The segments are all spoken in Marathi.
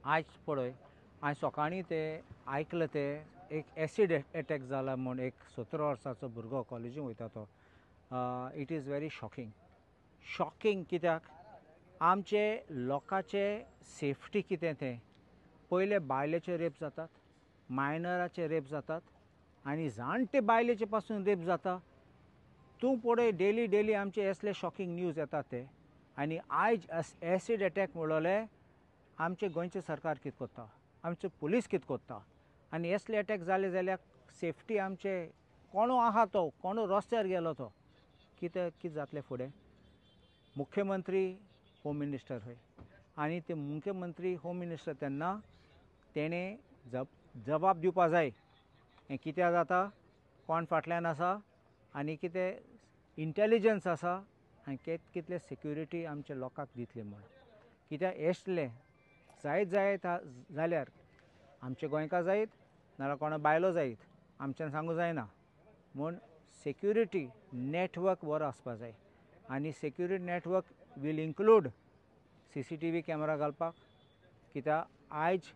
आज पळय हांवें सकाळीं ते आयकलं ते एक एसीड अटॅक जाला म्हूण एक 17 वर्साचो भुरगो कॉलेजीन वयता तो. इट इज व्हेरी शॉकिंग कित्याक आमचे लोकांचे सेफ्टी कितें तें पयले बायलेचे रेप जातात, मायनराचे रेप जातात आनी जाणटे बायलेचे पासून रेप जाता. तूं पळय डेली आमचे असले शॉकिंग न्यूज येतात ते. आनी आयज एसीड अटॅक म्हणलोले आमचे गोंयचे सरकार कितें करता, आमचे पुलीस कितें करता. आनी असले अटॅक जाले जाल्यार सेफ्टी आमचे कोणू आहा तो कोणू रस्त्यार गेलो तो कितें जातलें फुडें. मुख्यमंत्री होम मिनिस्टर खंय आनी ते मुख्यमंत्री होम मिनिस्टर तेन्ना तेणें जबाब दिवपा जाय हें कित्याक जाता, कोण फाटल्यान आसा आनी कितें इंटेलिजन्स आसा आनी कितले सेक्युरिटी आमच्या लोकांक दितले म्हूण. कित्याक असले जायत जाल्यार आमचे गोंयकार जायत नाल्यार कोणा बायलो जायत आमच्यान सांगूं जायना म्हूण सेक्युरिटी नेटवर्क बरो आसपा जाय. आनी security network will include CCTV camera घालपाक. कित्याक आयज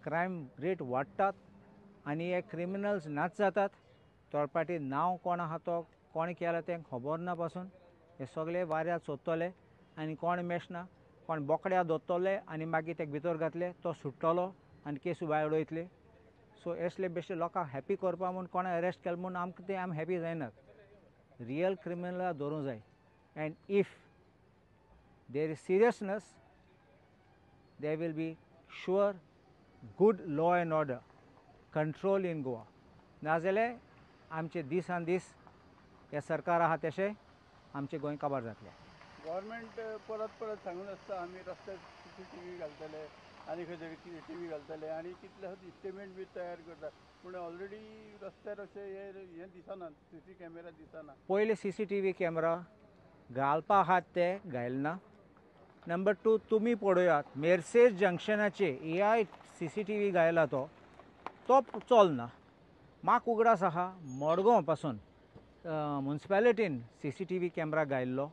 क्रायम रेट वाडटात आनी हे क्रिमिनल्स नाच जातात. तोळपाटी नांव कोण आहा तो कोण केला तें खबर ना पासून हे सगळे वाऱ्यार सोदतले आनी कोण मेळना. कोण बोकड्या धरतले आनी मागीर तेका भितर घातले तो सुट्टलो आनी केसूय भायर उडयतले. सो असले बेश्टे लोकांक हॅप्पी करपा म्हूण कोणा अरेस्ट केलें म्हूण आमकां ते आमी हॅप्पी जायनात. रियल क्रिमिनलाक धरूंक जाय. And if there is seriousness there will be sure good law and order control in Goa. नाजाल्यार आमचे दिसान दीस हे सरकार आहा तशें आमचे गोंय काबार जातले. गव्हर्मेंट परत सांगून आसता आमी रस्त्यार CCTV घालतले आनी खंय तरी TV घालतले आनी कितले इस्टिमेट बी तयार करता पूण ऑलरेडी रस्त्यार अशें हे दिसना CCTV कॅमेरा दिसना. पयले CCTV कॅमेरा घालपा आहात ते घालना. नंबर 2 तुमी पळयात मेर्सेस जंक्शनाचे CCTV घायला तो चलना. म्हाका उगडास आहा मडगांव पासून म्युनिसिपालिटीन CCTV कॅमेरा घायल्लो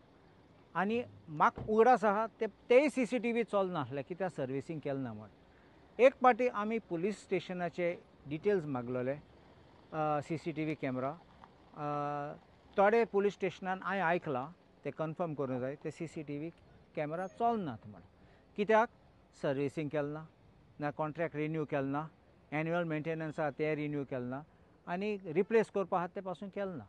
आनी म्हाका उगडास आहा तेय CCTV चलना आसले कित्याक सर्विसींग केलें ना म्हूण. एक पाटी आमी पुलीस स्टेशनाचे डिटेल्स मागलोले CCTV कॅमेरा. थोडे पुलीस स्टेशनान हांवें आयकलां ते कन्फर्म करूंक जाय ते CCTV कॅमेरा चलनात म्हूण. कित्याक सर्विसींग केलें ना कॉन्ट्रॅक्ट रिन्यू केलें ना एन्युअल मेंटेनन्स आहा ते रिन्यू केलें ना आनी रिप्लेस करपा आहा ते पासून केलें ना.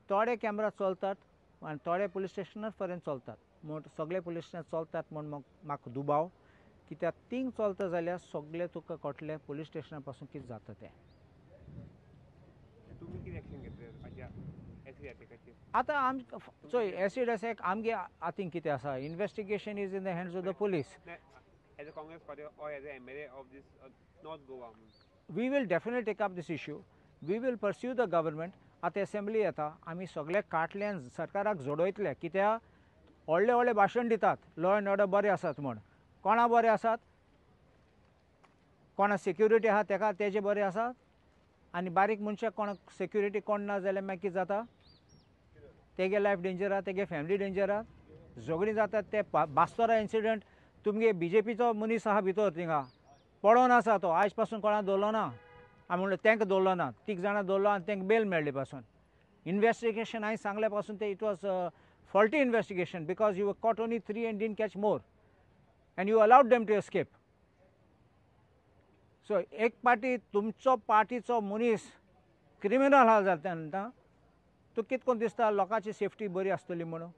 थोडे कॅमेरा चलतात आनी थोडे पुलीस स्टेशनार पर्यंत चलतात म्हूण सगळे पुलीस स्टेशन चलतात म्हूण म्हाका दुबाव. कित्याक तींग चलता जाल्यार सगळे तुका कळटलें पुलीस स्टेशना पासून कितें जाता तें. आतां आम चोय एसीड अटॅक आमगे हातीन कितें आसा. Investigation is in the hands of the police. As a Congress party or as an MLA of this North Goa? We will definitely take up this issue. We will pursue the government. आतां असेंब्ली येता आमी सगळे काटल्यान सरकाराक जोडयतले कित्याक व्हडले भाशण दितात लॉ एंड ऑर्डर बरें आसात म्हूण. कोणा बरें आसात, कोणा सेक्युरिटी आहा तेका तेजे बरें आसात आनी बारीक मनशाक कोणाक सेक्युरिटी कोण ना जाल्यार मागीर कितें जाता, तेगे लायफ डेंजर आहा, तेगे फॅमिली डेंजर आहा. झगडीं जातात ते बास्तोरा इन्सिडंट तुमगे BJPचो मनीस आहा भितर थिंगा पडोन आसा तो आयज पासून कोणा दवरलो ना. हांवें म्हणलें तेंकां दवरलो ना, 3 जाणां दवरलो आनी तेंकां बेल मेळ्ळे पासून. इन्वेस्टिगेशन हांवें सांगले पासून ते it was faulty investigation because you were caught only 3 and didn't catch more and you allowed them to escape. So एक पाटी तुमचो पार्टीचो मनीस क्रिमिनल आहा जाता तूं कितें कोन्न दिसता लोकांची सेफ्टी बरी आसतली म्हणून.